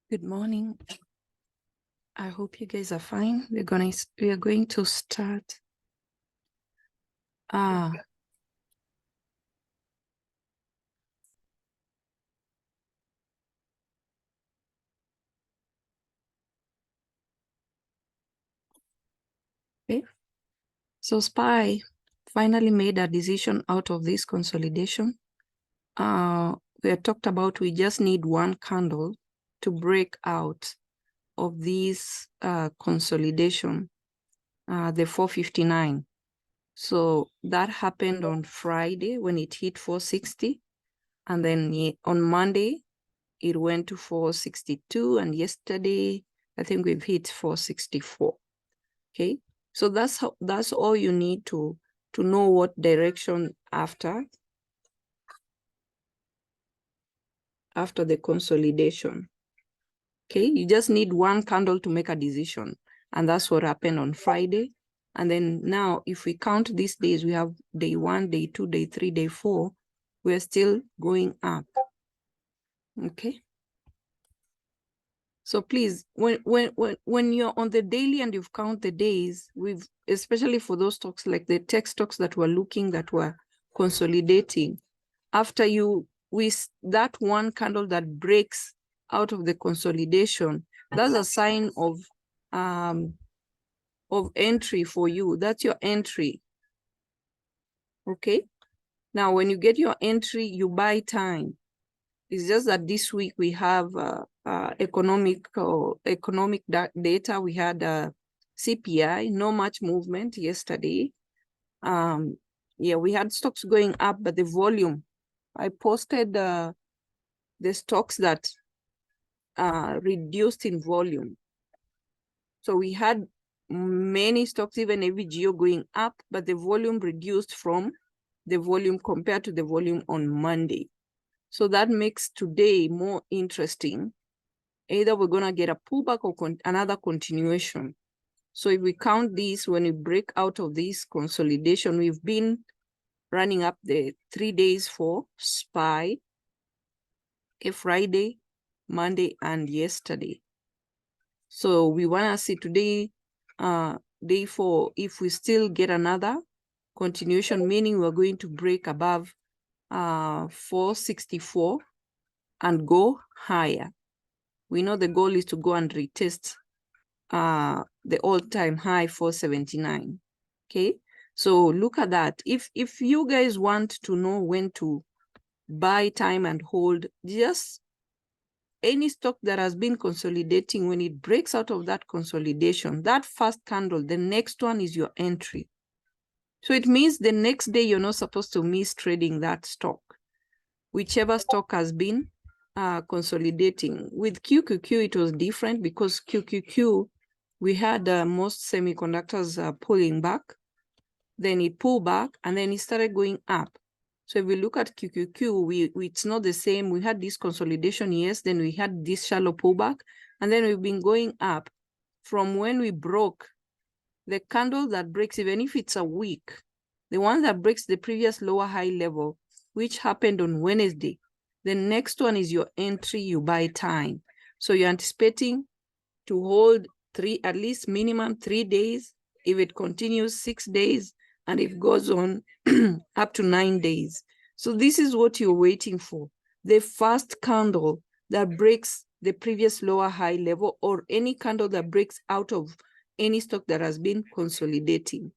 Good morning. I hope you guys are fine. We are going to start. Okay. So SPY finally made a decision out of this consolidation. We had talked about we just need one candle to break out of this consolidation, the 459. So that happened on Friday when it hit 460. And then on Monday, it went to 462. And yesterday, I think we've hit 464. Okay. So that's all you need to know what direction after the consolidation. Okay. You just need one candle to make a decision. And that's what happened on Friday. And then now, if we count these days, we have day 1, day 2, day 3, day 4. We're still going up. Okay. So please, when you're on the daily and you've count the days, especially for those stocks like the tech stocks that we're looking that were consolidating, after that one candle that breaks out of the consolidation, that's a sign of entry for you. That's your entry. Okay. Now, when you get your entry, you buy time. It's just that this week we have economic data. We had CPI, no much movement yesterday. Yeah, we had stocks going up, but the volume, I posted the stocks that reduced in volume. So we had many stocks, even AVGO going up, but the volume reduced from the volume compared to the volume on Monday. So that makes today more interesting. Either we're going to get a pullback or another continuation. So if we count these, when we break out of this consolidation, we've been running up the 3 days for SPY, a Friday, Monday, and yesterday. So we want to see today, day 4, if we still get another continuation, meaning we're going to break above 464 and go higher. We know the goal is to go and retest the all-time high 479. Okay, so look at that. If you guys want to know when to buy time and hold, just any stock that has been consolidating, when it breaks out of that consolidation, that first candle, the next one is your entry. So it means the next day you're not supposed to miss trading that stock, whichever stock has been consolidating. With QQQ, it was different because QQQ, we had most semiconductors pulling back. Then it pulled back and then it started going up. So if we look at QQQ, it's not the same. We had this consolidation, yes. Then we had this shallow pullback. And then we've been going up from when we broke the candle that breaks, even if it's a week, the one that breaks the previous lower high level, which happened on Wednesday. The next one is your entry, you buy time. So you're anticipating to hold at least minimum 3 days. If it continues, 6 days, and it goes on up to 9 days. So this is what you're waiting for. The first candle that breaks the previous lower high level, or any candle that breaks out of any stock that has been consolidating.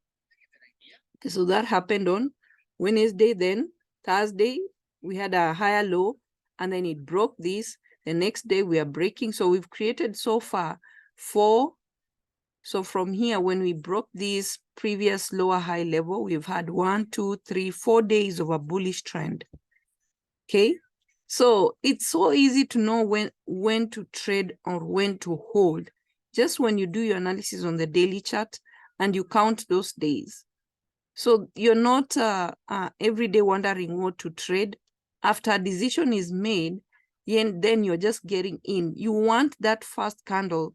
Okay, so that happened on Wednesday. Then Thursday, we had a higher low, and then it broke this. The next day, we are breaking. So we've created so far 4. So from here, when we broke this previous lower high level, we've had 1, 2, 3, 4 days of a bullish trend. Okay. So it's so easy to know when to trade or when to hold. Just when you do your analysis on the daily chart and you count those days. So you're not every day wondering what to trade. After a decision is made, then you're just getting in. You want that first candle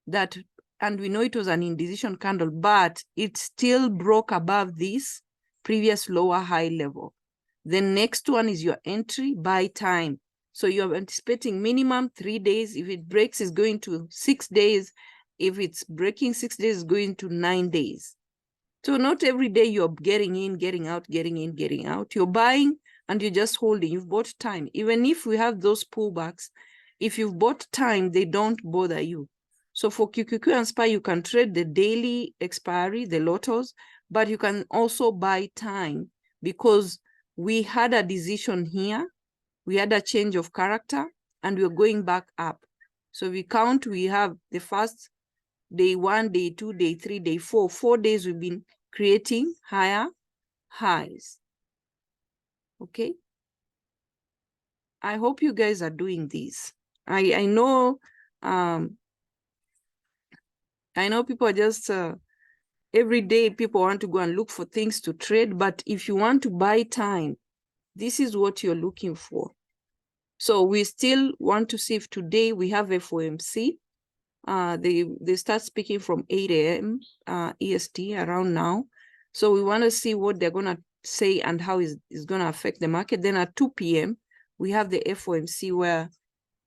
that, and we know it was an indecision candle, but it still broke above this previous lower high level. The next one is your entry, buy time. So you're anticipating minimum 3 days. If it breaks, it's going to 6 days. If it's breaking 6 days, it's going to 9 days. So not every day you're getting in, getting out, getting in, getting out. You're buying and you're just holding. You've bought time. Even if we have those pullbacks, if you've bought time, they don't bother you. So for QQQ and SPY, you can trade the daily expiry, the lotos, but you can also buy time because we had a decision here. We had a change of character and we're going back up. So we count, we have the first day 1, day 2, day 3, day 4. 4 days we've been creating higher highs. Okay. I hope you guys are doing this. I know people are just every day people want to go and look for things to trade, but if you want to buy time, this is what you're looking for. So we still want to see if today we have FOMC. They start speaking from 8 a.m. EST around now. So we want to see what they're going to say and how it's going to affect the market. Then at 2 p.m., we have the FOMC where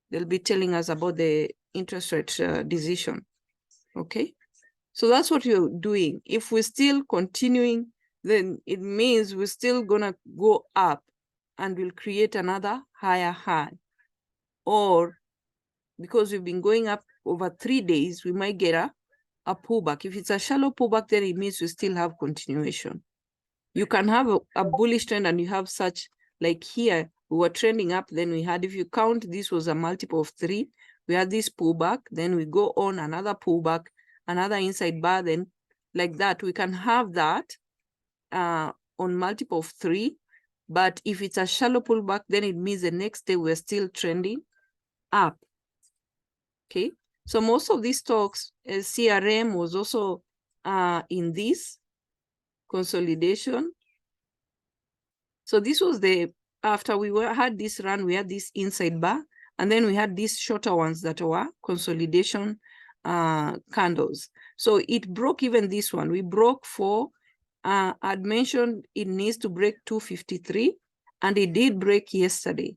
they'll be telling us about the interest rate decision. Okay. So that's what you're doing. If we're still continuing, then it means we're still going to go up and we'll create another higher high. Or because we've been going up over 3 days, we might get a pullback. If it's a shallow pullback, then it means we still have continuation. You can have a bullish trend and you have such, like here, we were trending up, then we had, if you count, this was a multiple of 3. We had this pullback, then we go on another pullback, another inside bar, then like that. We can have that on multiple of 3. But if it's a shallow pullback, then it means the next day we're still trending up. Okay, so most of these stocks, CRM was also in this consolidation. So this was after we had this run, we had this inside bar, and then we had these shorter ones that were consolidation candles. So it broke even this one. We broke for, I'd mentioned it needs to break 253, and it did break yesterday.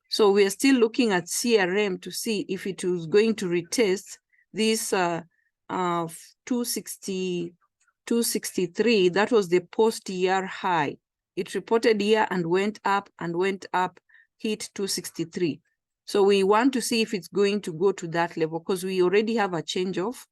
So we are still looking at CRM to see if it was going to retest this 263. That was the post-year high. It reported here and went up, hit 263. So we want to see if it's going to go to that level because we already have a change of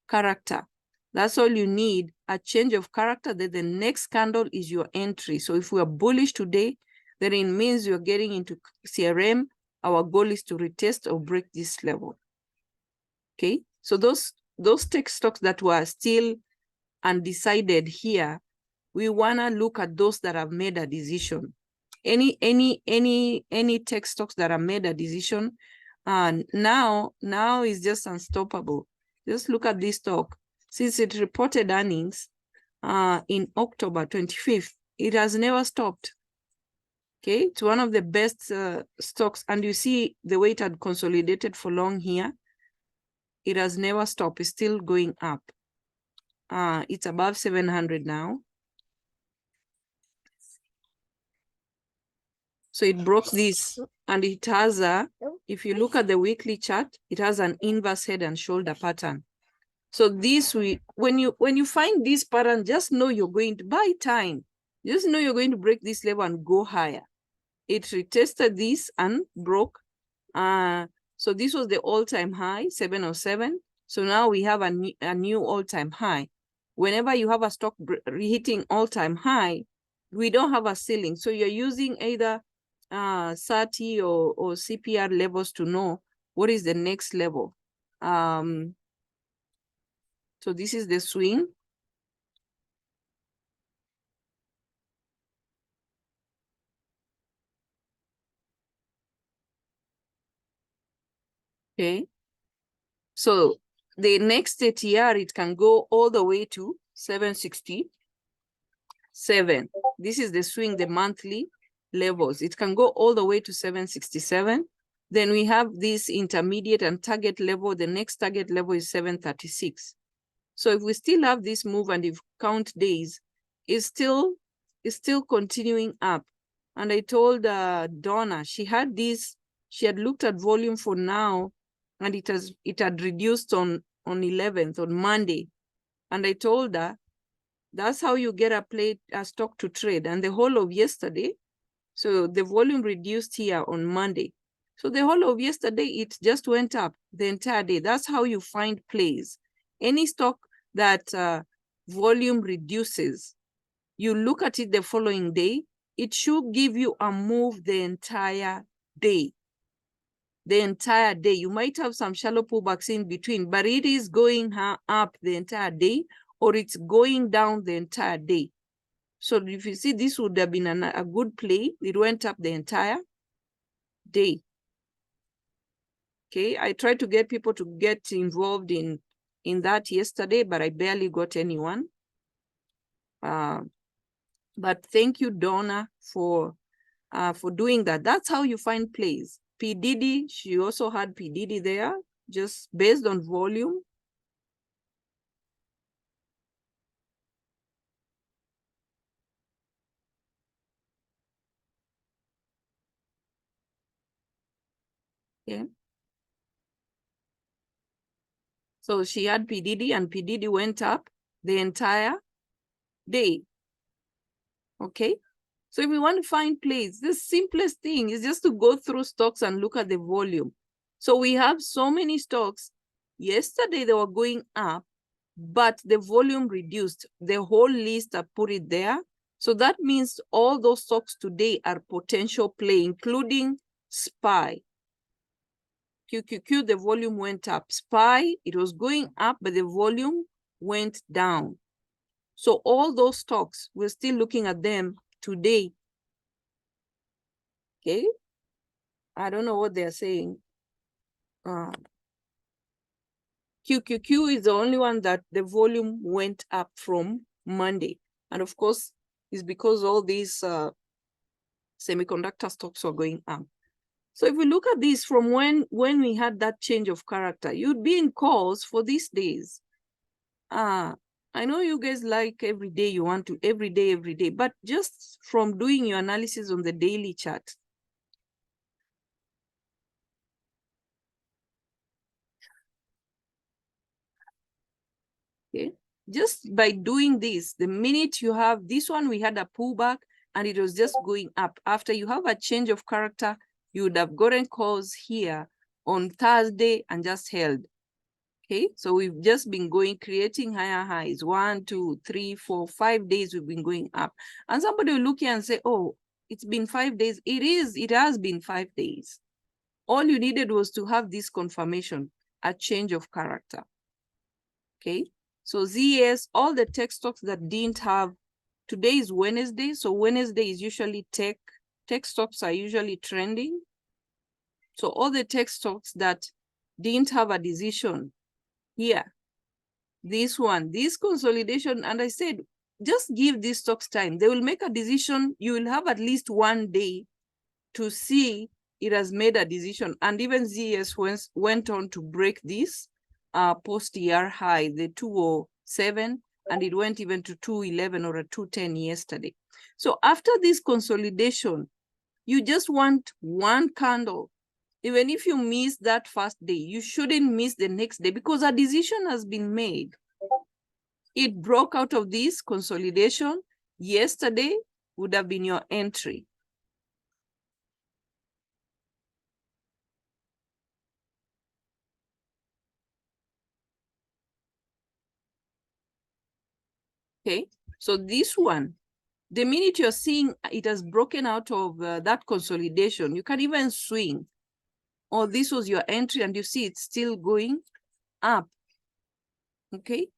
character. That's all you need, a change of character. Then the next candle is your entry. So if we are bullish today, then it means you're getting into CRM. Our goal is to retest or break this level. Okay, so those tech stocks that were still undecided here, we wanna look at those that have made a decision. Any tech stocks that have made a decision, now is just unstoppable. Just look at this stock. Since it reported earnings in October 25th, it has never stopped. Okay, it's one of the best stocks, and you see the way it had consolidated for long here. It has never stopped. It's still going up. It's above 700 now. So it broke this, and it has if you look at the weekly chart, it has an inverse head and shoulder pattern. So this when you find this pattern, just know you're going to buy time. Just know you're going to break this level and go higher. It retested this and broke. So this was the all-time high, 707. So now we have a new all-time high. Whenever you have a stock hitting all-time high, we don't have a ceiling. So you're using either 30 or CPR levels to know what is the next level. So this is the swing. Okay. So the next ATR, it can go all the way to 767. This is the swing, the monthly levels. It can go all the way to 767. Then we have this intermediate and target level. The next target level is 736. So if we still have this move and if count days, it's still continuing up. And I told Donna, she had this she had looked at volume for now, and it had reduced on 11th, on Monday. And I told her, that's how you get a stock to trade. And the whole of yesterday, so the volume reduced here on Monday. So the whole of yesterday, it just went up the entire day. That's how you find plays. Any stock that volume reduces, you look at it the following day, it should give you a move the entire day. The entire day. You might have some shallow pullbacks in between, but it is going up the entire day, or it's going down the entire day. So if you see, this would have been a good play. It went up the entire day. Okay, I tried to get people to get involved in that yesterday, but I barely got anyone. But thank you, Donna, for doing that. That's how you find plays. P. Diddy, she also had P. Diddy there, just based on volume. Okay. So she had P. Diddy, and P. Diddy went up the entire day. Okay. So if we want to find plays, the simplest thing is just to go through stocks and look at the volume. So we have so many stocks. Yesterday they were going up, but the volume reduced. The whole list, I put it there. So that means all those stocks today are potential play, including SPY. QQQ, the volume went up. SPY, it was going up, but the volume went down. So all those stocks, we're still looking at them today. Okay. I don't know what they're saying. QQQ is the only one that the volume went up from Monday. And of course, it's because all these semiconductor stocks were going up. So if we look at this from when we had that change of character, you'd be in calls for these days. I know you guys like every day, you want to every day, but just from doing your analysis on the daily chart, okay, just by doing this, the minute you have this one, we had a pullback and it was just going up. After you have a change of character, you would have gotten calls here on Thursday and just held. Okay, so we've just been creating higher highs. 1, 2, 3, 4, 5 days we've been going up. And somebody will look here and say, oh, it's been 5 days. It has been 5 days. All you needed was to have this confirmation, a change of character. Okay, so ZS, all the tech stocks that didn't have, today is Wednesday. So Wednesday is usually tech stocks are usually trending. So all the tech stocks that didn't have a decision here, this consolidation, and I said, just give these stocks time. They will make a decision. You will have at least 1 day to see it has made a decision. And even ZS went on to break this post-year high, the 207, and it went even to 211 or a 210 yesterday. So after this consolidation, you just want one candle. Even if you miss that first day, you shouldn't miss the next day because a decision has been made. It broke out of this consolidation. Yesterday would have been your entry. Okay, so this one, the minute you're seeing it has broken out of that consolidation, you can even swing. Or this was your entry and you see it's still going up. Okay,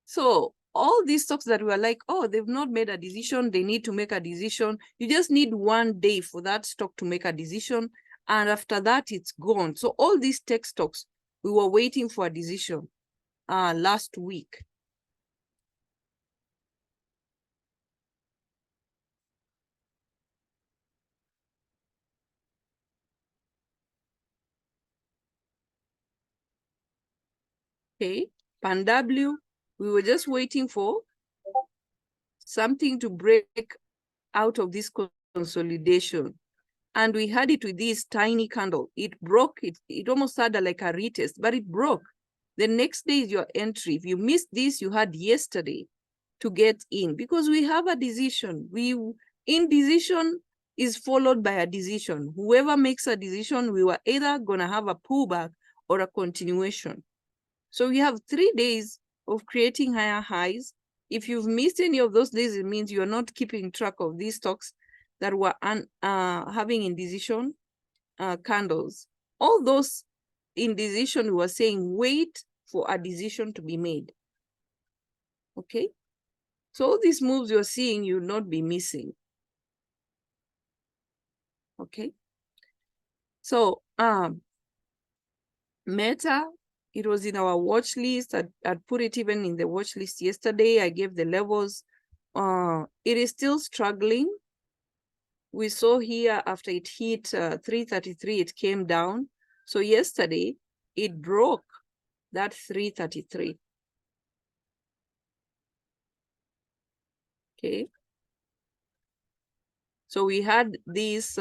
so all these stocks that were like, oh, they've not made a decision, they need to make a decision. You just need 1 day for that stock to make a decision. And after that, it's gone. So all these tech stocks, we were waiting for a decision last week. Okay, PanW, we were just waiting for something to break out of this consolidation. And we had it with this tiny candle. It broke, it almost had like a retest, but it broke. The next day is your entry. If you missed this, you had yesterday to get in, because we have a decision. Indecision is followed by a decision. Whoever makes a decision, we were either going to have a pullback or a continuation. So we have 3 days of creating higher highs. If you've missed any of those days, it means you're not keeping track of these stocks that were having indecision candles. All those indecision, we were saying wait for a decision to be made. Okay? So all these moves you're seeing, you'll not be missing. Okay? So Meta, it was in our watch list. I'd put it even in the watch list yesterday. I gave the levels. It is still struggling. We saw here after it hit 333, it came down. So yesterday, it broke that 333. Okay. So we had these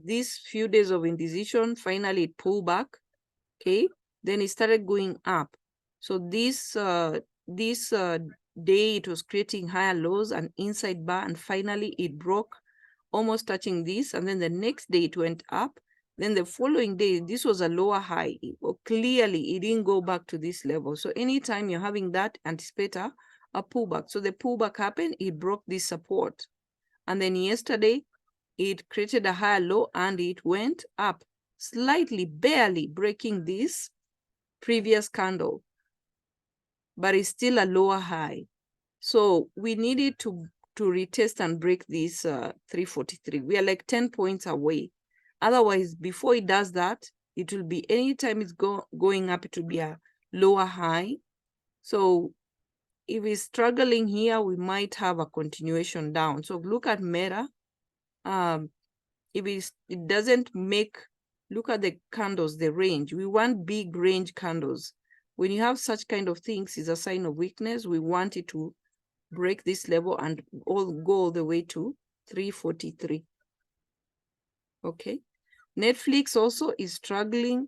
these few days of indecision. Finally, it pulled back. Okay. Then it started going up. So this day, it was creating higher lows and inside bar, and finally it broke, almost touching this. And then the next day it went up. Then the following day, this was a lower high. Clearly, it didn't go back to this level. So anytime you're having that, anticipate a pullback. So the pullback happened, it broke this support. And then yesterday, it created a higher low and it went up slightly, barely breaking this previous candle, but it's still a lower high. So we needed to retest and break this 343. We are like 10 points away. Otherwise, before it does that, it will be, anytime it's going up, it will be a lower high. So if it's struggling here, we might have a continuation down. So look at Meta. If it doesn't make, look at the candles, the range. We want big range candles. When you have such kind of things, it's a sign of weakness. We want it to break this level and go all the way to 343. Okay. Netflix also is struggling.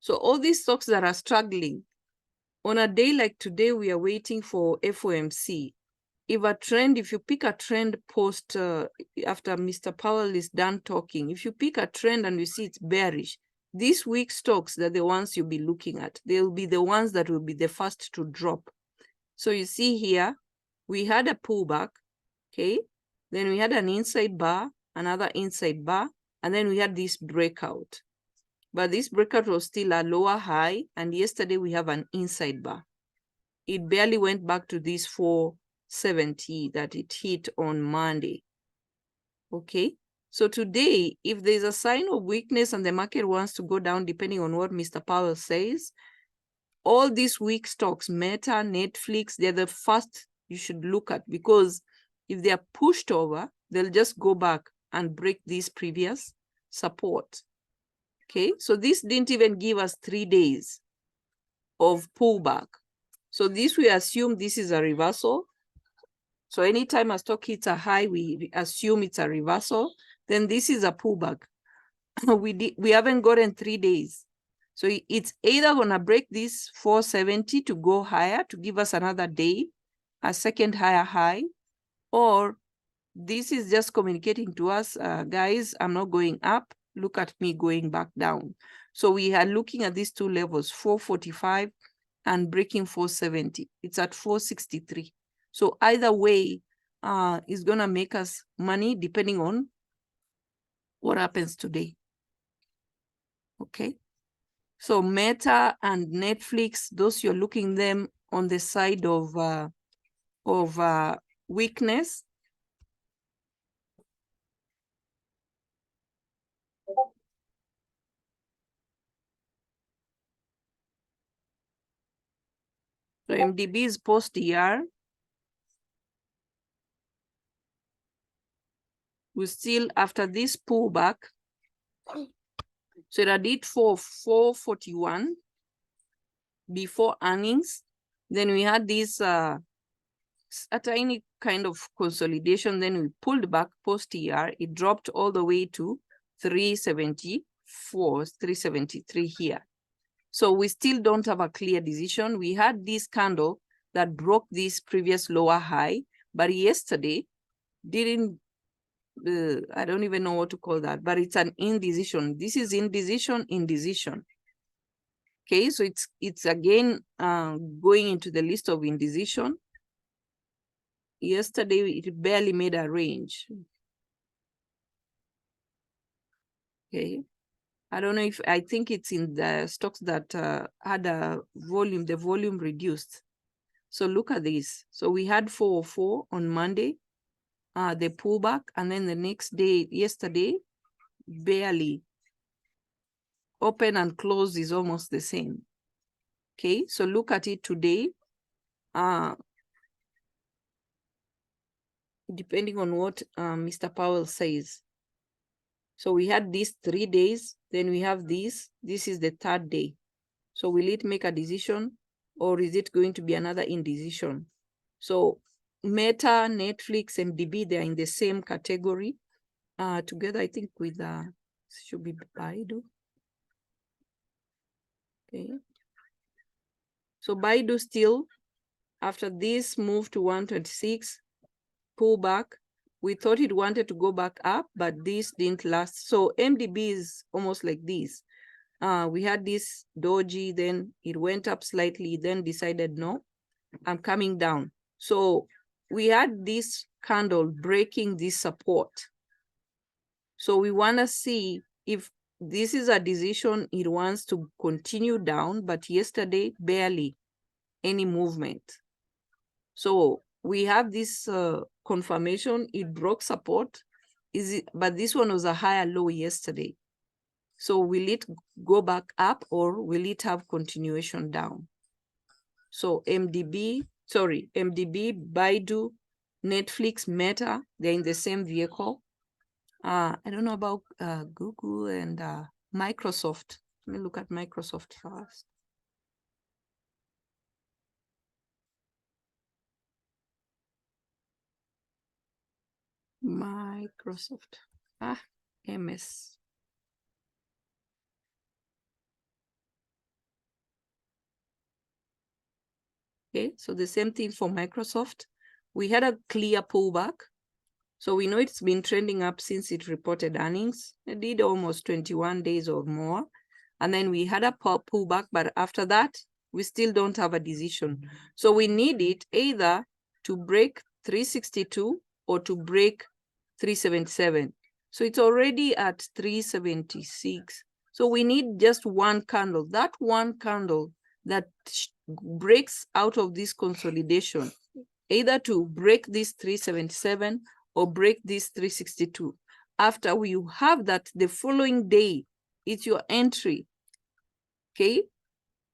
So all these stocks that are struggling, on a day like today, we are waiting for FOMC. If you pick a trend post after Mr. Powell is done talking, if you pick a trend and you see it's bearish, these weak stocks, they're the ones you'll be looking at. They'll be the ones that will be the first to drop. So you see here, we had a pullback, okay? Then we had an inside bar, another inside bar, and then we had this breakout. But this breakout was still a lower high, and yesterday we have an inside bar. It barely went back to this 470 that it hit on Monday. Okay, so today, if there's a sign of weakness and the market wants to go down, depending on what Mr. Powell says, all these weak stocks, Meta, Netflix, they're the first you should look at, because if they are pushed over, they'll just go back and break this previous support. Okay, so this didn't even give us 3 days of pullback. So this, we assume this is a reversal. So anytime a stock hits a high, we assume it's a reversal. Then this is a pullback. We haven't gotten 3 days. So it's either going to break this 470 to go higher to give us another day, a second higher high, or this is just communicating to us, guys, I'm not going up. Look at me going back down. So we are looking at these two levels, 445 and breaking 470. It's at 463. So either way is going to make us money depending on what happens today. Okay. So Meta and Netflix, those you're looking them on the side of weakness. So MDB is post-ER. We still, after this pullback, so it did for 441 before earnings. Then we had this at any kind of consolidation, then we pulled back post-ER. It dropped all the way to 374, 373 here. So we still don't have a clear decision. We had this candle that broke this previous lower high, but yesterday didn't, I don't even know what to call that, but it's an indecision. This is indecision. Okay, so it's again going into the list of indecision. Yesterday, it barely made a range. Okay. I don't know if, I think it's in the stocks that had the volume reduced. So look at this. So we had 404 on Monday, the pullback, and then the next day, yesterday, barely. Open and close is almost the same. Okay, so look at it today. Depending on what Mr. Powell says. So we had these 3 days, then we have this. This is the third day. So will it make a decision, or is it going to be another indecision? So Meta, Netflix, and DB, they're in the same category. Together, I think with should be Baidu. Okay. So Baidu still, after this move to 126, pull back. We thought it wanted to go back up, but this didn't last. So MDB is almost like this. We had this doji, then it went up slightly, then decided, no, I'm coming down. So we had this candle breaking this support. So we want to see if this is a decision it wants to continue down, but yesterday, barely any movement. So we have this confirmation, it broke support, but this one was a higher low yesterday. So will it go back up, or will it have continuation down? So MDB, Baidu, Netflix, Meta, they're in the same vehicle. I don't know about Google and Microsoft. Let me look at Microsoft first. Microsoft. MS. Okay, so the same thing for Microsoft. We had a clear pullback. So we know it's been trending up since it reported earnings. It did almost 21 days or more. And then we had a pullback, but after that, we still don't have a decision. So we need it either to break 362 or to break 377. So it's already at 376. So we need just one candle. That one candle that breaks out of this consolidation, either to break this 377 or break this 362. After you have that, the following day, it's your entry. Okay?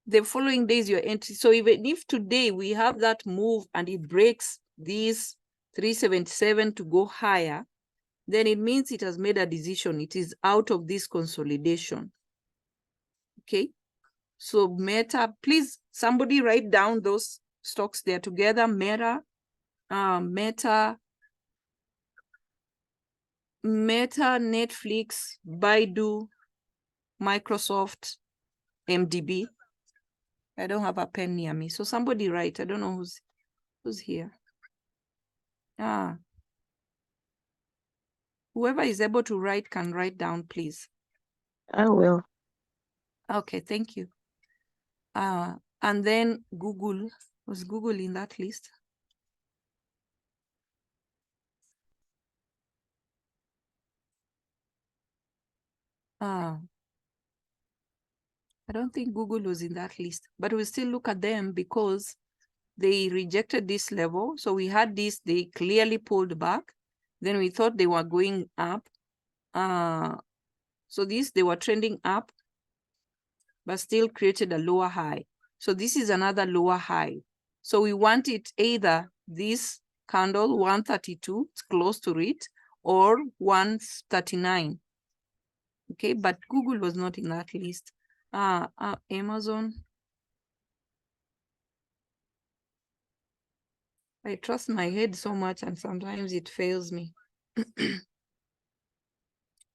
The following day is your entry. So even if today we have that move and it breaks this 377 to go higher, then it means it has made a decision. It is out of this consolidation. Okay? So Meta, please, somebody write down those stocks there together. Meta, Netflix, Baidu, Microsoft, MDB. I don't have a pen near me. So somebody write. I don't know who's here. Whoever is able to write can write down, please. I will. Okay, thank you. And then Google. Was Google in that list? I don't think Google was in that list, but we still look at them because they rejected this level. So we had this, they clearly pulled back. Then we thought they were going up. So they were trending up, but still created a lower high. So this is another lower high. So we want it either this candle 132, it's close to it, or 139. Okay, but Google was not in that list. Amazon. I trust my head so much and sometimes it fails me.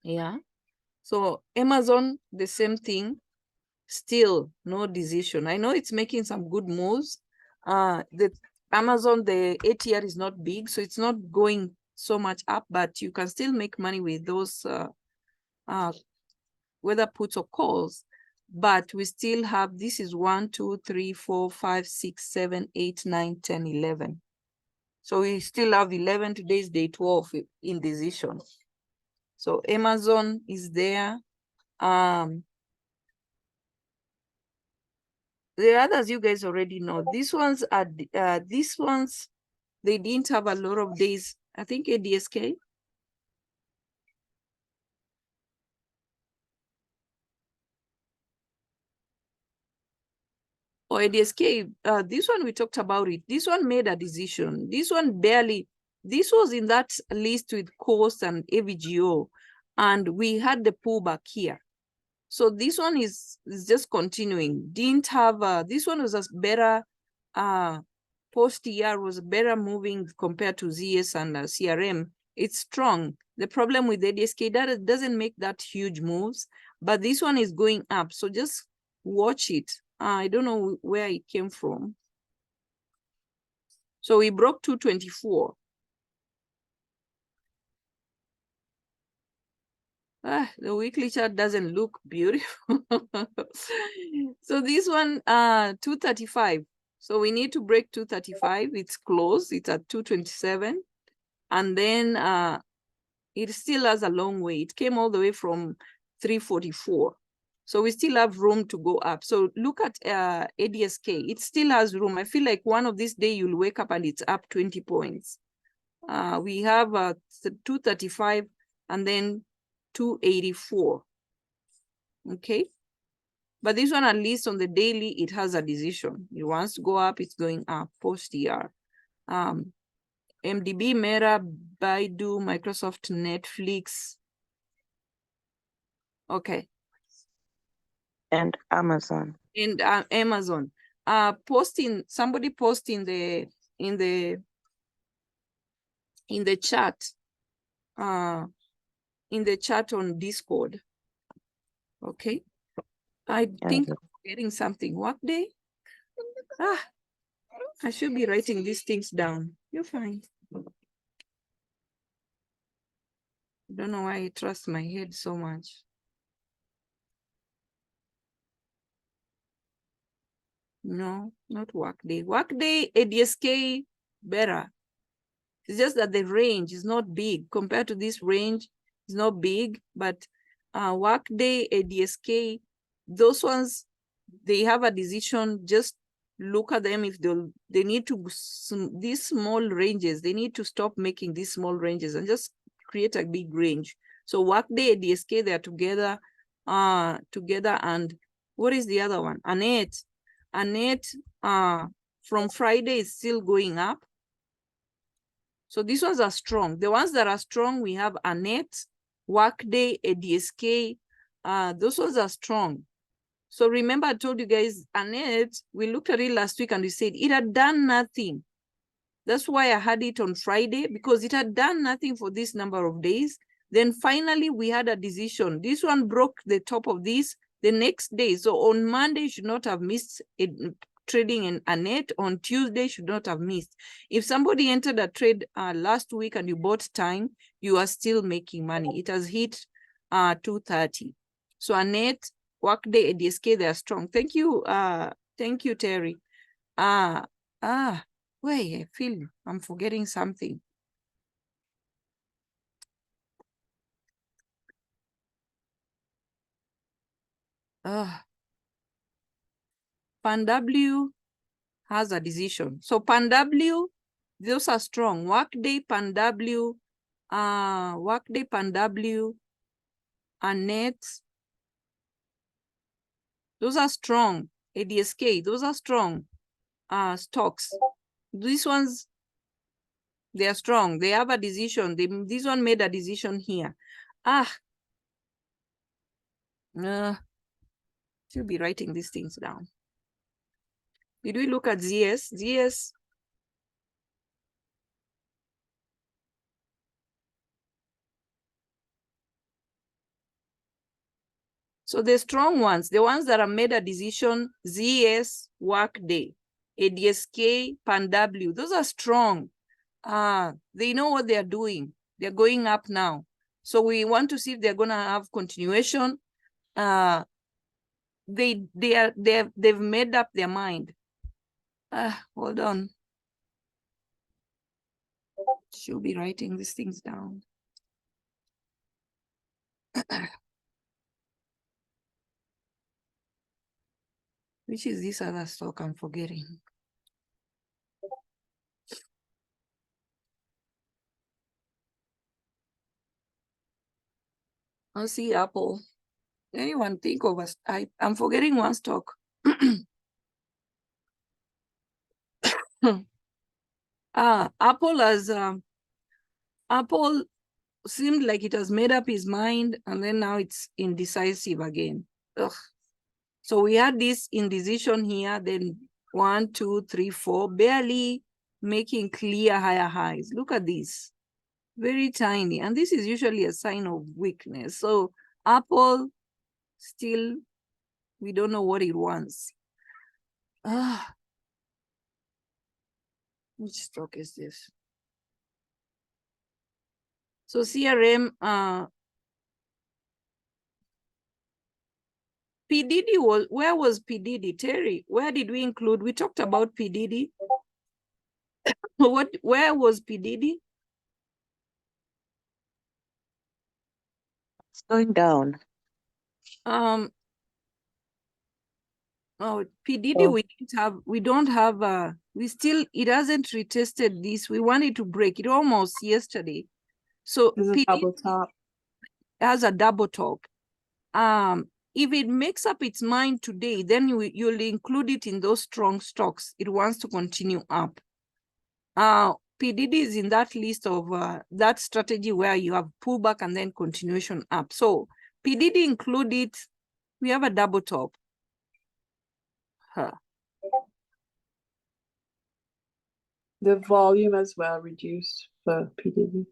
Yeah. So Amazon, the same thing. Still no decision. I know it's making some good moves. The Amazon, the ATR is not big, so it's not going so much up, but you can still make money with those whether puts or calls. But we still have, this is 1, 2, 3, 4, 5, 6, 7, 8, 9, 10, 11. So we still have 11. Today is day 12 in decision. So Amazon is there. The others you guys already know. These ones are they didn't have a lot of days. I think ADSK. Or ADSK, this one we talked about it. This one made a decision. This one barely, this was in that list with Coast and AVGO, and we had the pullback here. So this one is just continuing. Didn't have, this one was a better, post-ER was better moving compared to ZS and CRM. It's strong. The problem with ADSK, that it doesn't make that huge moves, but this one is going up. So just watch it. I don't know where it came from. So we broke 224. The weekly chart doesn't look beautiful. So this one, 235. So we need to break 235. It's close. It's at 227. And then it still has a long way. It came all the way from 344. So we still have room to go up. So look at ADSK. It still has room. I feel like one of these days you'll wake up and it's up 20 points. We have 235 and then 284. Okay. But this one, at least on the daily, it has a decision. It wants to go up, it's going up post-ER. MDB, Meta, Baidu, Microsoft, Netflix. Okay. And Amazon. And Amazon. Somebody post in the chat. In the chat on Discord. Okay. I think I'm forgetting something. What day? I should be writing these things down. You're fine. I don't know why I trust my head so much. No, not Workday. Workday, ADSK, better. It's just that the range is not big. Compared to this range, it's not big. But Workday, ADSK, those ones, they have a decision. Just look at them. If they need to, these small ranges, they need to stop making these small ranges and just create a big range. So Workday, ADSK, they're together, and what is the other one? Annette, from Friday is still going up. So these ones are strong. The ones that are strong, we have Annette, Workday, ADSK. Those ones are strong. So remember, I told you guys, Annette, we looked at it last week and we said it had done nothing. That's why I had it on Friday, because it had done nothing for this number of days. Then finally, we had a decision. This one broke the top of this the next day. So on Monday, you should not have missed it. Trading in Annette. On Tuesday should not have missed. If somebody entered a trade last week and you bought time, you are still making money. It has hit 230. So Annette, Workday, ADSK, they are strong. Thank you, Terry. Wait, I feel I'm forgetting something. PanW has a decision. So PanW, those are strong. Workday, PanW, Annette, those are strong. ADSK, those are strong stocks. These ones, they are strong. They have a decision. This one made a decision here. Should be writing these things down. Did we look at ZS? ZS, So the strong ones, the ones that have made a decision, ZS, Workday, ADSK, PanW, those are strong. They know what they're doing. They're going up now. So we want to see if they're gonna have continuation. They've made up their mind. Hold on. She'll be writing these things down. Which is this other stock I'm forgetting? I'll see Apple. Anyone think of us? I'm forgetting one stock. Apple seemed like it has made up his mind, and then now it's indecisive again. Ugh. So we had this indecision here, then 1, 2, 3, 4, barely making clear higher highs. Look at this, very tiny, and this is usually a sign of weakness. So Apple still, we don't know what it wants. Which stock is this? So CRM, PDD was, where was PDD? Terry, where did we include? We talked about PDD. Where was PDD? It's going down. Oh, PDD, we don't have, it hasn't retested this. We wanted to break it almost yesterday. So There's a PDD double top. has a double top. If it makes up its mind today, then you'll include it in those strong stocks. It wants to continue up. PDD is in that list of that strategy where you have pullback and then continuation up. So PDD included, we have a double top. The volume as well reduced for PDD.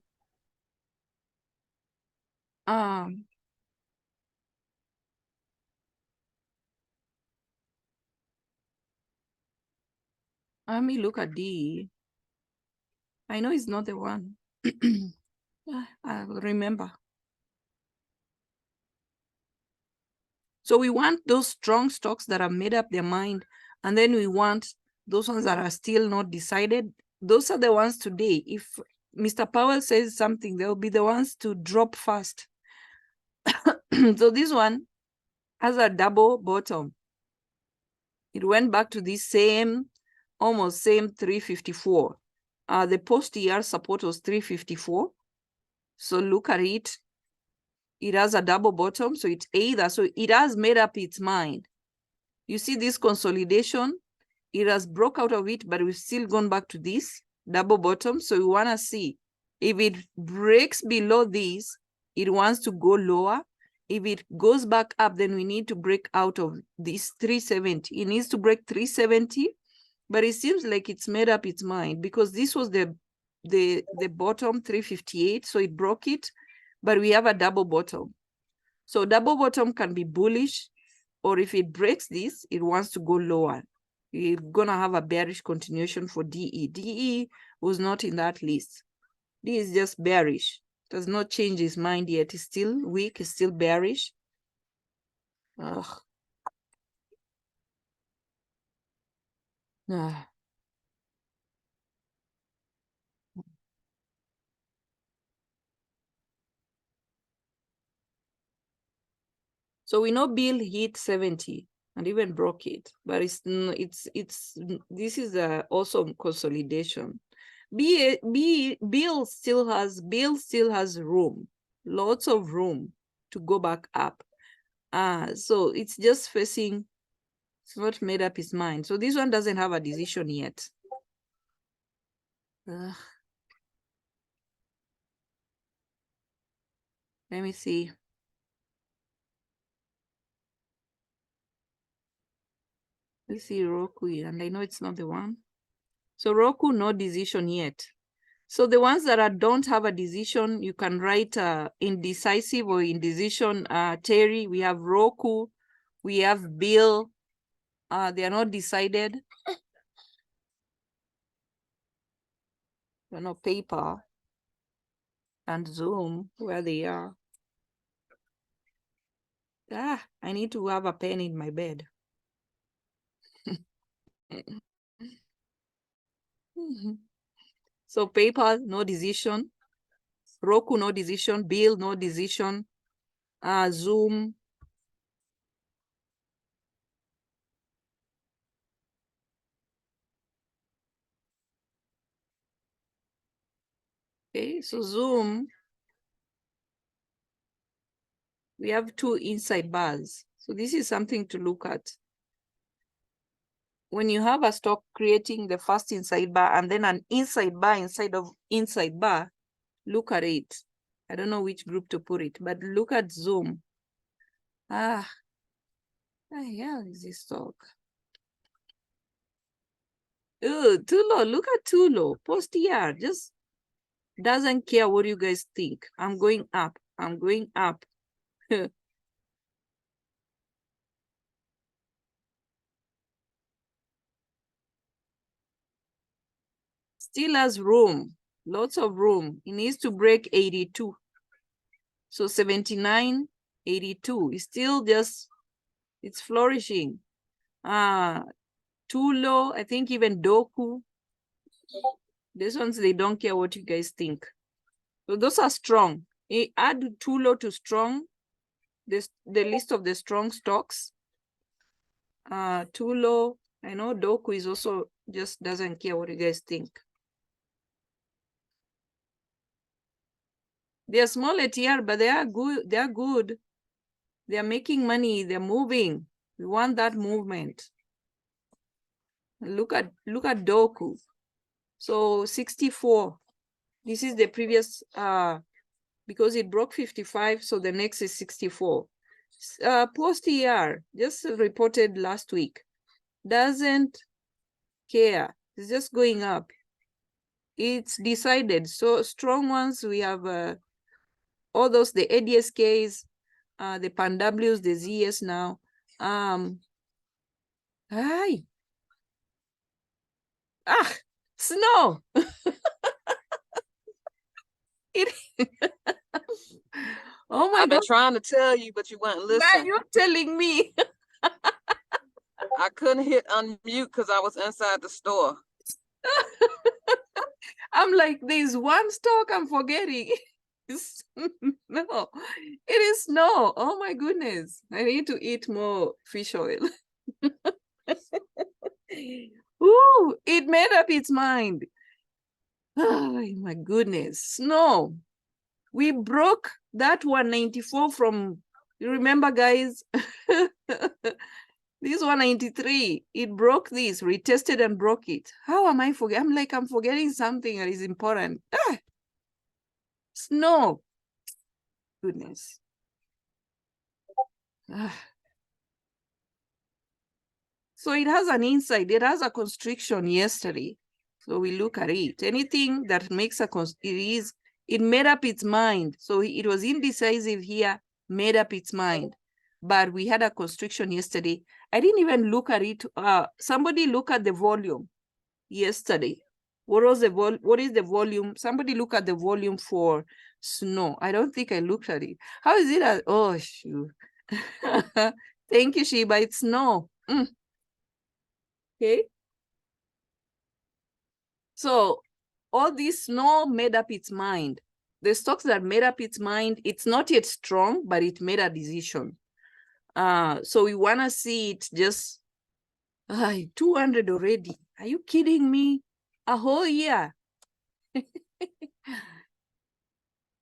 Let me look at D. I know it's not the one. I will remember. So we want those strong stocks that have made up their mind, and then we want those ones that are still not decided. Those are the ones today. If Mr. Powell says something, they'll be the ones to drop fast. So this one has a double bottom. It went back to this same, almost same 354. The post-year support was 354. So look at it. It has a double bottom, so it's either, so it has made up its mind. You see this consolidation, it has broke out of it, but we've still gone back to this double bottom. So we want to see if it breaks below this, it wants to go lower. If it goes back up, then we need to break out of this 370. It needs to break 370, but it seems like it's made up its mind because this was the bottom 358, so it broke it, but we have a double bottom. So double bottom can be bullish, or if it breaks this, it wants to go lower. You're gonna have a bearish continuation for DE. DE was not in that list. DE is just bearish. Does not change his mind yet. It's still weak, it's still bearish. Ugh. So we know Bill hit 70 and even broke it, but this is also consolidation. Bill still has room, lots of room to go back up. So it's just facing, it's not made up his mind. So this one doesn't have a decision yet. Let me see. Let's see Roku, and I know it's not the one. So Roku, no decision yet. So the ones that don't have a decision, you can write indecisive or indecision. Terry, we have Roku, we have Bill. They are not decided. PayPal and Zoom, where they are. I need to have a pen in my bed. So PayPal, no decision. Roku, no decision. Bill, no decision. Zoom. Okay, so Zoom, we have 2 inside bars. So this is something to look at. When you have a stock creating the first inside bar and then an inside bar inside of inside bar, look at it. I don't know which group to put it, but look at Zoom. The hell is this stock? Oh, too low. Look at too low. Post ER just doesn't care what you guys think. I'm going up. I'm going up. Still has room. Lots of room. It needs to break 82. So 79, 82 is still just, it's flourishing. Too low. I think even Doku. These ones, they don't care what you guys think. So those are strong. Add too low to strong. This the list of the strong stocks. Too low. I know Doku is also just doesn't care what you guys think. They are small ATR, but they are good. They are good. They are making money. They're moving. We want that movement. Look at Doku. So 64. This is the previous because it broke 55, so the next is 64. Post ER just reported last week. Doesn't care. It's just going up. It's decided. So strong ones, we have all those, the ADSKs, the PanWs, the ZS now. Snow. Oh my God. I've been trying to tell you, but you weren't listening. Now you're telling me. I couldn't hit unmute because I was inside the store. I'm like, there's one stock I'm forgetting. No, it is snow. Oh my goodness. I need to eat more fish oil. Ooh, it made up its mind. Oh my goodness. Snow. We broke that 194 from, you remember, guys? This 193, it broke this, retested and broke it. How am I forgetting? I'm forgetting something that is important. Snow. Goodness. So it has an inside. It has a constriction yesterday. So we look at it. Anything that makes it made up its mind. So it was indecisive here, made up its mind. But we had a constriction yesterday. I didn't even look at it. Somebody look at the volume yesterday. What is the volume? Somebody look at the volume for snow. I don't think I looked at it. How is it? Oh, shoot. Thank you, Shiba. It's snow. Okay. So all this snow made up its mind. The stocks that made up its mind, it's not yet strong, but it made a decision. So we want to see it just 200 already. Are you kidding me? A whole year.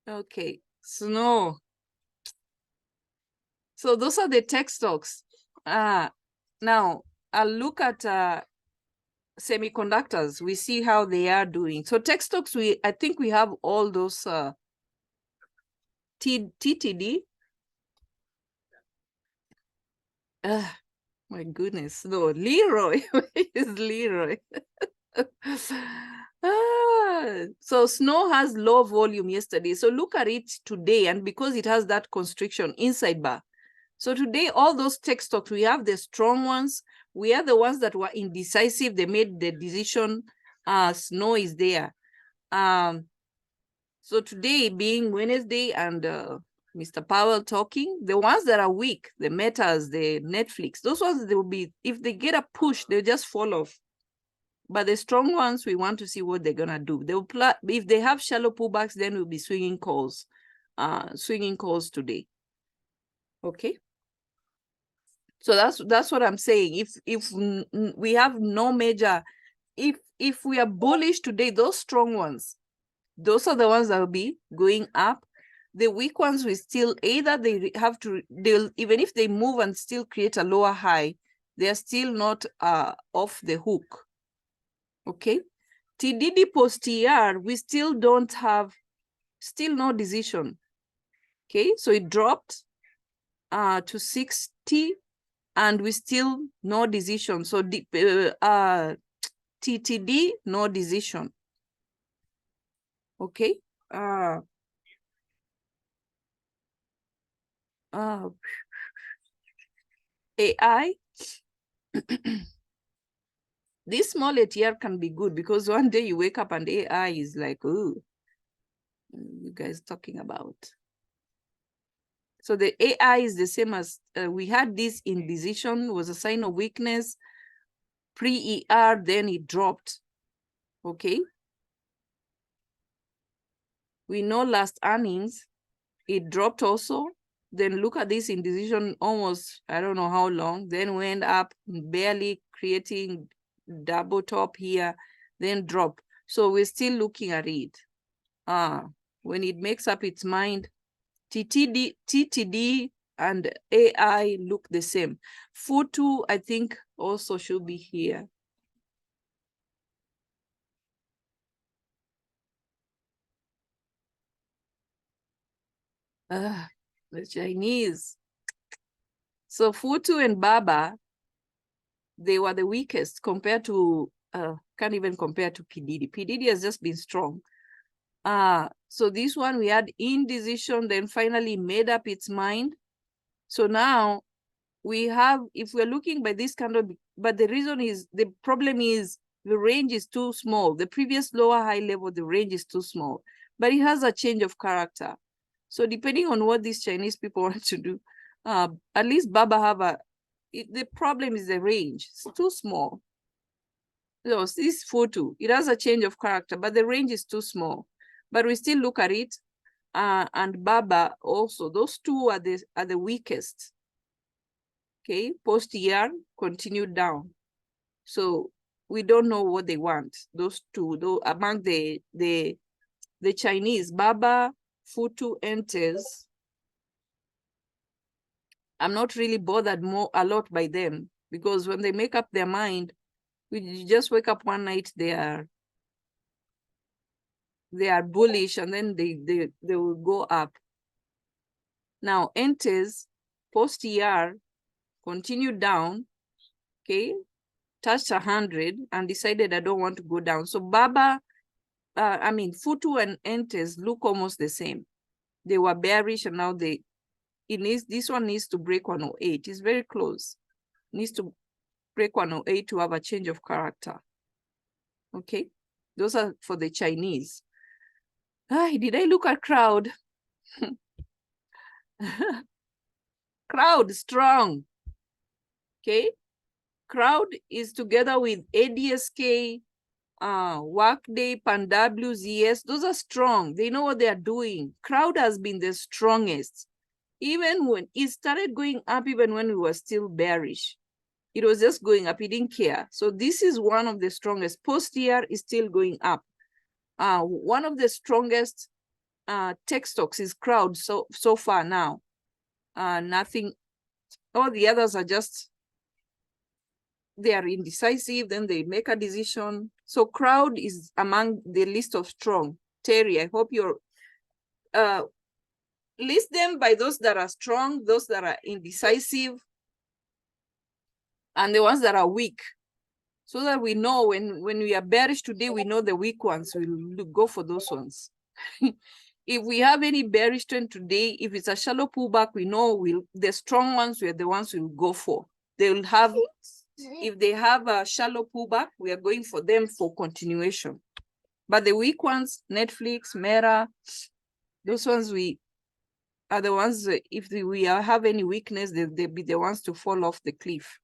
Okay, snow. So those are the tech stocks. Now I'll look at semiconductors. We see how they are doing. So tech stocks, I think we have all those TTD. My goodness, no, Leroy. Where is Leroy? So snow has low volume yesterday. So look at it today, and because it has that constriction inside bar. So today, all those tech stocks, we have the strong ones. We are the ones that were indecisive. They made the decision. Snow is there. So today being Wednesday and Mr. Powell talking, the ones that are weak, the Metas, the Netflix, those ones, they will be, if they get a push, they'll just fall off. But the strong ones, we want to see what they're gonna do. They'll if they have shallow pullbacks, then we'll be swinging calls today. Okay. So that's what I'm saying. If we have no major, if we are bullish today, those strong ones, those are the ones that will be going up. The weak ones will still either they'll even if they move and still create a lower high, they're still not off the hook. Okay. TDD post TR, we still don't have, still no decision. Okay, so it dropped to 60 and we still no decision. So TTD, no decision. Okay. AI. This small ATR can be good because one day you wake up and AI is like, oh, you guys talking about. So the AI is the same as we had this indecision, was a sign of weakness, pre-ER, then it dropped. Okay. We know last earnings, it dropped also. Then look at this indecision almost, I don't know how long, then went up, barely creating double top here, then drop. So we're still looking at it. When it makes up its mind, TTD and AI look the same. Futu, I think, also should be here. The Chinese. So Futu and Baba, they were the weakest compared to, can't even compare to PDD. PDD has just been strong. So this one we had indecision, then finally made up its mind. So now we have, if we're looking by this kind of, but the reason is, the problem is the range is too small. The previous lower high level, the range is too small, but it has a change of character. So depending on what these Chinese people want to do, at least Baba have the problem is the range, it's too small. So this photo, it has a change of character, but the range is too small. But we still look at it, and Baba also, those two are the weakest. Okay, post-year continued down. So we don't know what they want. Those two, though, among the Chinese, Baba, Futu, enters. I'm not really bothered a lot by them, because when they make up their mind, you just wake up one night, they are bullish, and then they will go up. Now enters post-ER continued down, okay, touched 100 and decided I don't want to go down. So Baba, Futu and enters look almost the same. They were bearish, and now this one needs to break 108. It's very close. Needs to break 108 to have a change of character. Okay, those are for the Chinese. Did I look at crowd? Crowd strong. Okay, crowd is together with ADSK, Workday, PanW, ZS. Those are strong. They know what they are doing. Crowd has been the strongest. Even when it started going up, even when we were still bearish, it was just going up. It didn't care. So this is one of the strongest. Post-year is still going up. One of the strongest tech stocks is crowd so far now. Nothing, all the others are just, they are indecisive, then they make a decision. So crowd is among the list of strong. Terry, I hope you're, list them by those that are strong, those that are indecisive, and the ones that are weak. So that we know when we are bearish today, we know the weak ones, we'll go for those ones. If we have any bearish trend today, if it's a shallow pullback, we know the strong ones we're the ones we'll go for. They will have, if they have a shallow pullback, we are going for them for continuation. But the weak ones, Netflix, Meta, those ones we are the ones, if we have any weakness, they'll be the ones to fall off the cliff.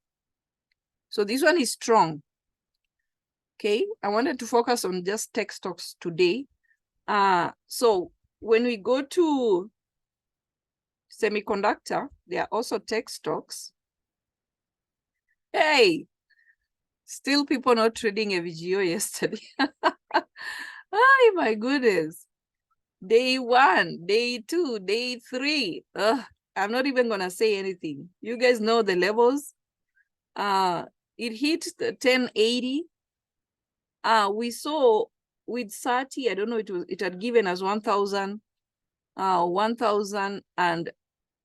So this one is strong. Okay, I wanted to focus on just tech stocks today. So when we go to semiconductor, there are also tech stocks. Hey, still people not trading AVGO yesterday. Oh my goodness. Day 1, day 2, day 3. I'm not even gonna say anything. You guys know the levels. It hit the 1080. We saw with 30, I don't know, it had given us 1,000, 1,000, and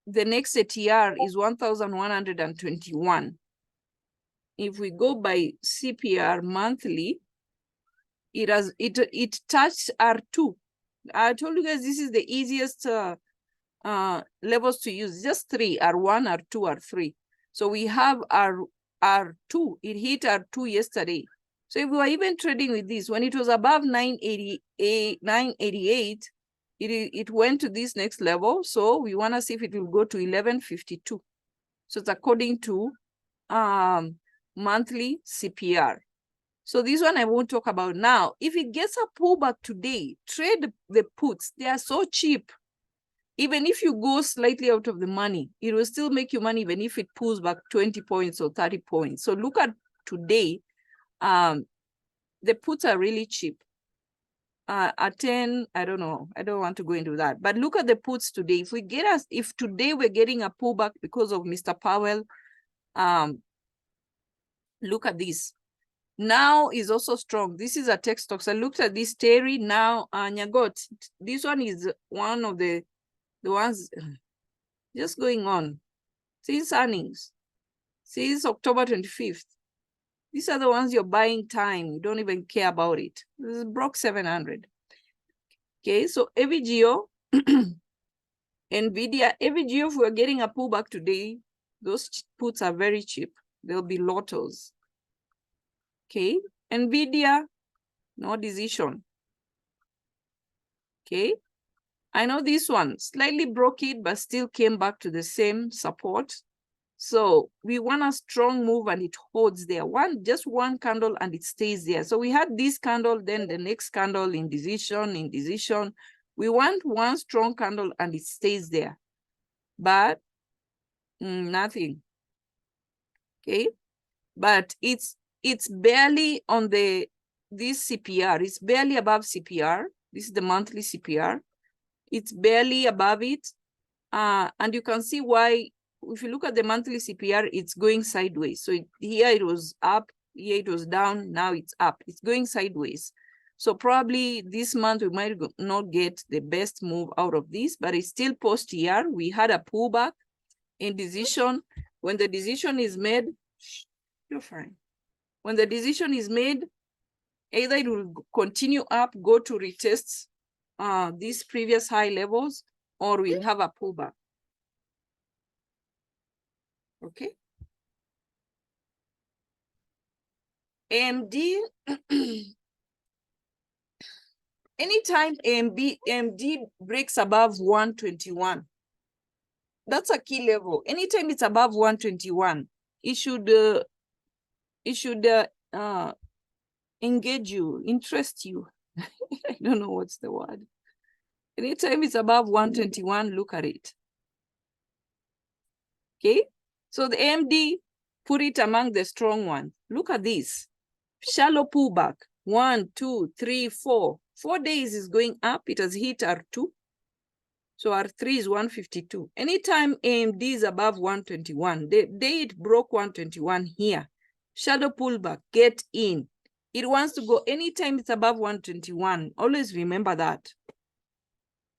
the next ATR is 1,121. If we go by CPR monthly, it touched R2. I told you guys this is the easiest levels to use. Just 3, R1, R2, R3. So we have R2. It hit R2 yesterday. So if we were even trading with this, when it was above 988, it went to this next level. So we want to see if it will go to 1152. So it's according to monthly CPR. So this one I won't talk about now. If it gets a pullback today, trade the puts. They are so cheap. Even if you go slightly out of the money, it will still make you money even if it pulls back 20 points or 30 points. So look at today. The puts are really cheap. At 10, I don't know. I don't want to go into that. But look at the puts today. If today we're getting a pullback because of Mr. Powell, look at this. Now is also strong. This is a tech stocks. I looked at this Terry now. Nyagot. This one is one of the ones just going on since earnings, since October 25th. These are the ones you're buying time. You don't even care about it. This is broke 700. Okay, so AVGO, NVIDIA, AVGO, if we're getting a pullback today, those puts are very cheap. They'll be lotos. Okay, NVIDIA, no decision. Okay, I know this one slightly broke it, but still came back to the same support. So we want a strong move and it holds there. Just one candle and it stays there. So we had this candle, then the next candle in decision. We want one strong candle and it stays there. But nothing. Okay. But it's barely on this CPR. It's barely above CPR. This is the monthly CPR. It's barely above it. And you can see why. If you look at the monthly CPR, it's going sideways. So here it was up, here it was down, now it's up. It's going sideways. So probably this month we might not get the best move out of this, but it's still post here. We had a pullback in decision. When the decision is made, you're fine. When the decision is made, either it will continue up, go to retest these previous high levels, or we'll have a pullback. Okay. AMD, anytime AMD breaks above 121, that's a key level. Anytime it's above 121, it should engage you, interest you. I don't know what's the word. Anytime it's above 121, look at it. Okay, so the AMD, put it among the strong ones. Look at this. Shallow pullback. 1, 2, 3, 4. 4 days is going up. It has hit R2. So R3 is 152. Anytime AMD is above 121, the day it broke 121 here, shadow pullback, get in. It wants to go anytime it's above 121. Always remember that.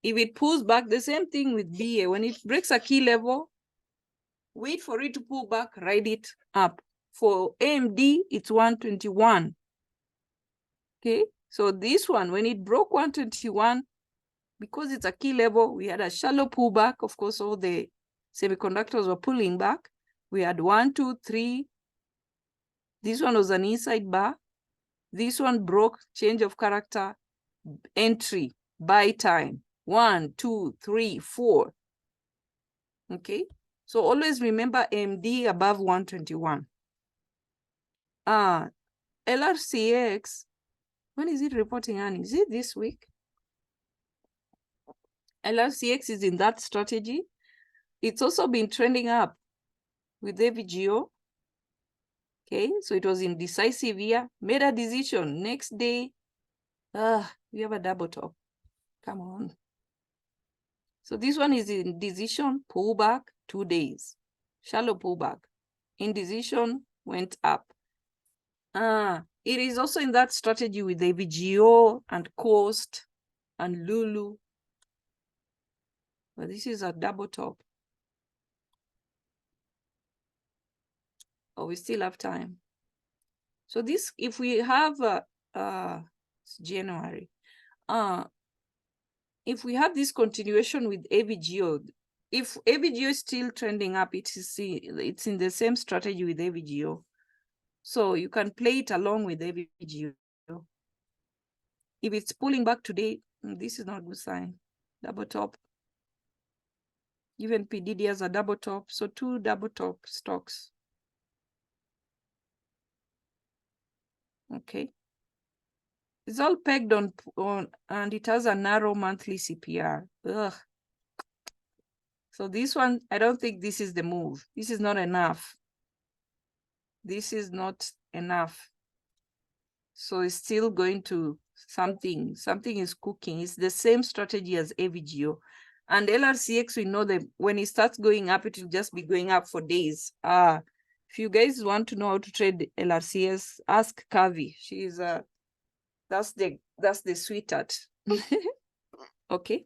If it pulls back, the same thing with BA. When it breaks a key level, wait for it to pull back, ride it up For AMD, it's 121. Okay, so this one, when it broke 121, because it's a key level, we had a shallow pullback. Of course, all the semiconductors were pulling back. We had 1, 2, 3. This one was an inside bar. This one broke, change of character, entry, buy time. 1, 2, 3, 4. Okay, so always remember AMD above 121. LRCX, when is it reporting earnings? Is it this week? LRCX is in that strategy. It's also been trending up with AVGO. Okay, so it was indecisive here, made a decision. Next day, we have a double top. Come on. So this one is in decision, pullback, 2 days. Shallow pullback. Indecision went up. It is also in that strategy with AVGO and Coast and Lulu. But this is a double top. Oh, we still have time. So this, if we have it's January, if we have this continuation with AVGO, if AVGO is still trending up, it's in the same strategy with AVGO. So you can play it along with AVGO. If it's pulling back today, this is not a good sign. Double top. Even PDD has a double top. So 2 double top stocks. Okay. It's all pegged on and it has a narrow monthly CPR. Ugh. So this one, I don't think this is the move. This is not enough. This is not enough. So it's still going to something is cooking. It's the same strategy as AVGO. And LRCX, we know that when it starts going up, it will just be going up for days. If you guys want to know how to trade LRCS, ask Kavi. She's that's the sweetheart. Okay.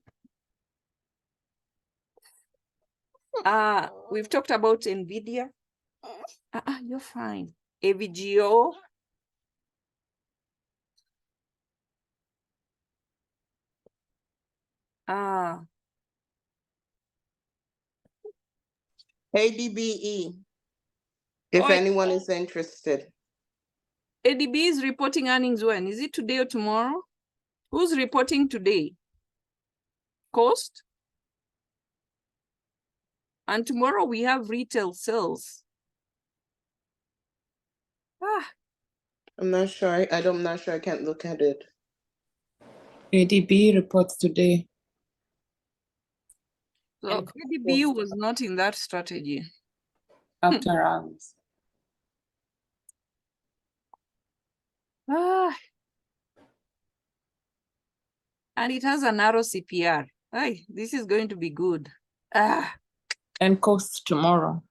We've talked about NVIDIA. You're fine. AVGO. ADBE, if anyone is interested. ADB is reporting earnings when? Is it today or tomorrow? Who's reporting today? Coast? And tomorrow we have retail sales. I'm not sure. I'm not sure. I can't look at it. ADB reports today. So ADB was not in that strategy. After hours. And it has a narrow CPR. This is going to be good. And Coast tomorrow.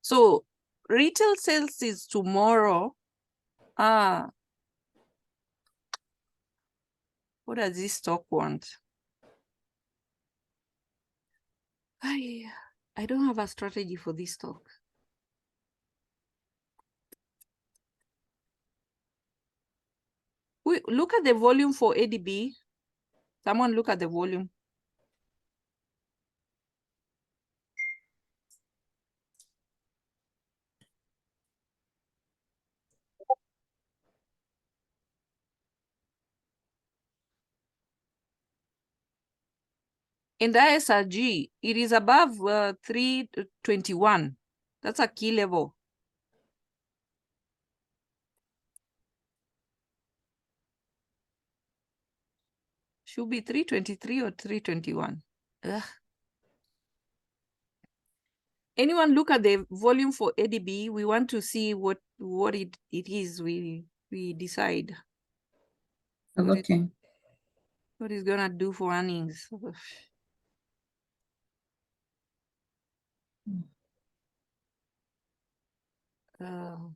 So retail sales is tomorrow. What does this stock want? I don't have a strategy for this stock. Look at the volume for ADB. Someone look at the volume. In the ISRG, it is above 321. That's a key level. Should be 323 or 321. Anyone look at the volume for ADB? We want to see what it is. We decide. Okay. What it's gonna do for earnings. Hold on.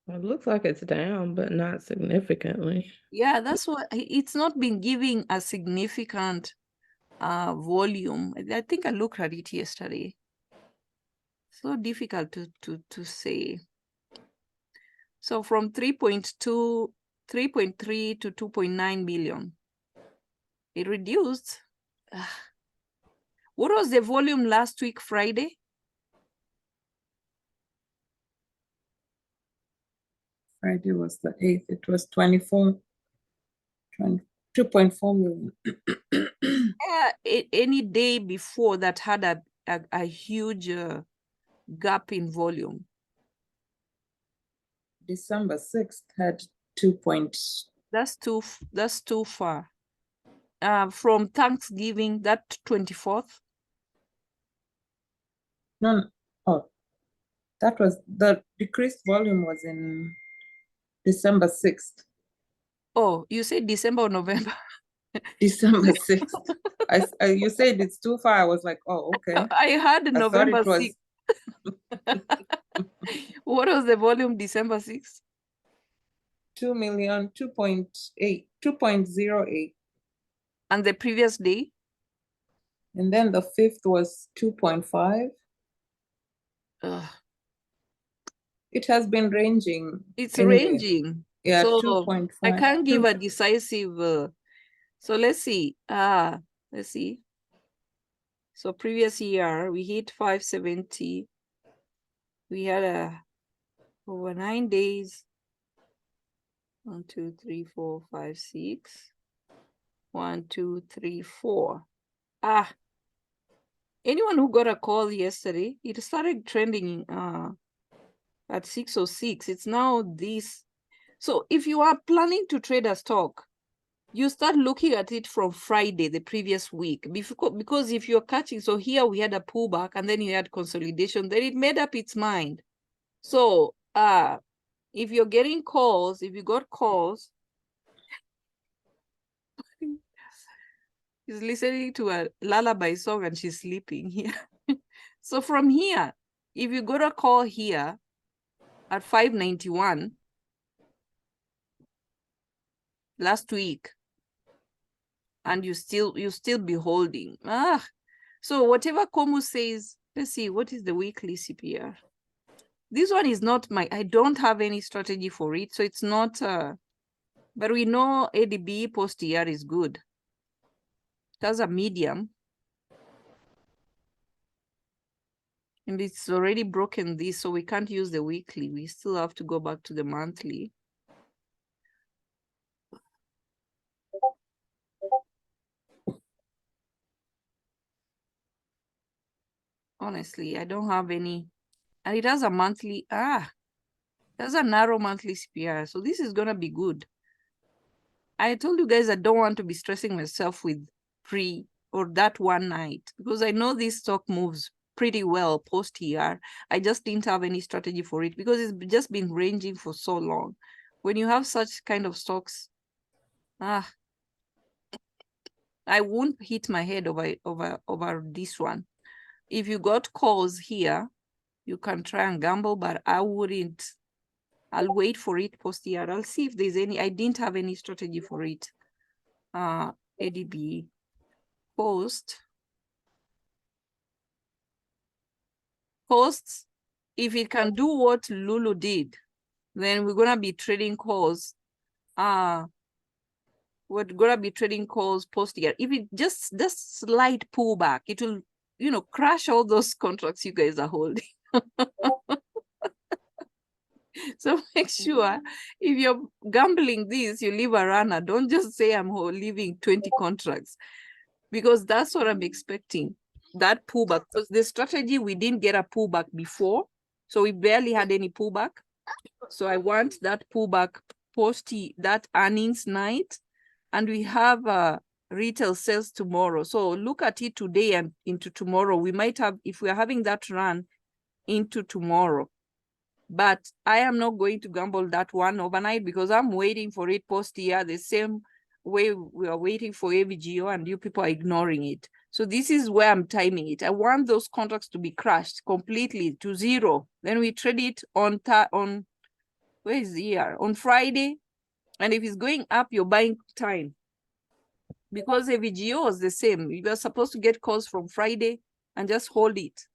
It looks like it's down, but not significantly. Yeah, that's what it's not been giving a significant volume. I think I looked at it yesterday. So difficult to say. So from 3.3 to 2.9 billion, it reduced. What was the volume last week, Friday? Friday was the 8th. It was 2.4 million. Any day before that had a huge gap in volume. December 6th had 2. That's too far. From Thanksgiving, that 24th. No, oh, that was the decreased volume was in December 6th. Oh, you said December or November? December 6th. You said it's too far. I was like, oh, okay. I had I thought November it was 6th. What was the volume December 6th? 2.08. And the previous day? And then the 5th was 2.5. Ugh. It has been ranging. It's anyway. ranging. Yeah, So 2.5. I can't give a decisive. So let's see. Let's see. So previous year we hit 570. We had over 9 days. 1, 2, 3, 4, 5, 6. 1, 2, 3, 4. Anyone who got a call yesterday, it started trending at 6:06. It's now this. So if you are planning to trade a stock, you start looking at it from Friday, the previous week, because if you're catching, so here we had a pullback and then you had consolidation, then it made up its mind. So if you're getting calls, if you got calls, she's listening to a lullaby song and she's sleeping here. So from here, if you got a call here at 591 last week, and you still be holding. So whatever Komu says, let's see, what is the weekly CPR? This one is not I don't have any strategy for it, so it's not, but we know ADB post-ER is good. It has a medium. And it's already broken this, so we can't use the weekly. We still have to go back to the monthly. Honestly, I don't have any. And it has a monthly, it has a narrow monthly CPR. So this is going to be good. I told you guys I don't want to be stressing myself with pre or that one night, because I know this stock moves pretty well post-ER. I just didn't have any strategy for it because it's just been ranging for so long. When you have such kind of stocks, I won't hit my head over this one. If you got calls here, you can try and gamble, but I wouldn't. I'll wait for it post-ER. I'll see if there's any. I didn't have any strategy for it. ADB posts, if it can do what Lulu did, then we're gonna be trading calls. We're gonna be trading calls post-ER. If it just slight pullback, it will, crash all those contracts you guys are holding. So make sure if you're gambling this, you leave a runner. Don't just say I'm leaving 20 contracts, because that's what I'm expecting. That pullback, because the strategy, we didn't get a pullback before, so we barely had any pullback. So I want that pullback post that earnings night, and we have retail sales tomorrow. So look at it today and into tomorrow. We might have, if we're having that run into tomorrow, but I am not going to gamble that one overnight because I'm waiting for it post-ER the same way we are waiting for AVGO, and you people are ignoring it. So this is where I'm timing it. I want those contracts to be crashed completely to zero. Then we trade it on Where is here? On Friday. And if it's going up, you're buying time. Because AVGO was the same. You were supposed to get calls from Friday and just hold it.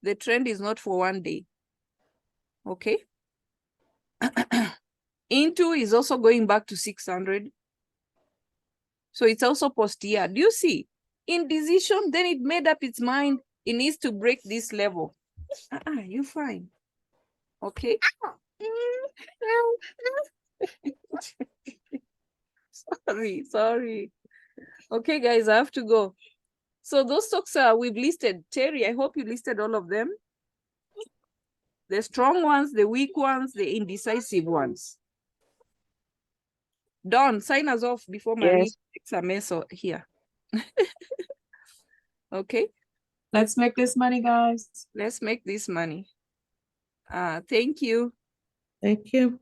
The trend is not for one day. Okay. Into is also going back to 600. So it's also post here. Do you see? In decision, then it made up its mind. It needs to break this level. You're fine. Okay. Sorry. Okay, guys, I have to go. So those stocks we've listed. Terry, I hope you listed all of them. The strong ones, the weak ones, the indecisive ones. Don, sign us off before Marie Yes. makes a mess here. Okay, Let's make this money, guys. let's make this money. Thank you. Thank you.